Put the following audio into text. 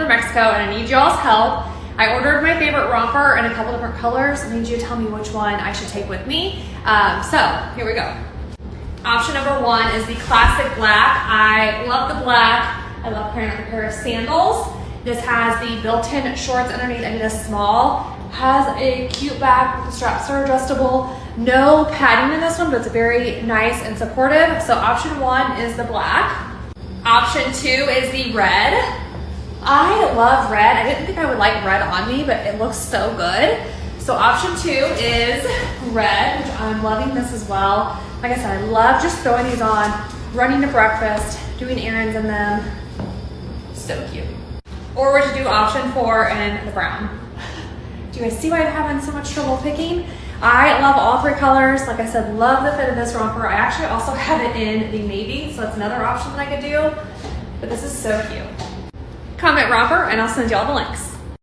for Mexico and I need y'all's help. I ordered my favorite romper in a couple different colors. I need you to tell me which one I should take with me. So here we go. Option number 1 is the classic black. I love the black. I love pairing it with a pair of sandals. This has the built-in shorts underneath. I need a small. Has a cute back. The straps are adjustable. No padding in this one, but it's very nice and supportive. So option 1 is the black. Option 2 is the red. I love red. I didn't think I would like red on me, but it looks so good. So option 2 is red, which I'm loving this as well. Like I said, I love just throwing these on, running to breakfast, doing errands in them. So cute. Or would you do option 4 in the brown? Do you guys see why I'm having so much trouble picking? I love all 3 colors. Like I said, love the fit of this romper. I actually also have it in the navy, so that's another option that I could do. But this is so cute. Comment romper and I'll send you all the links.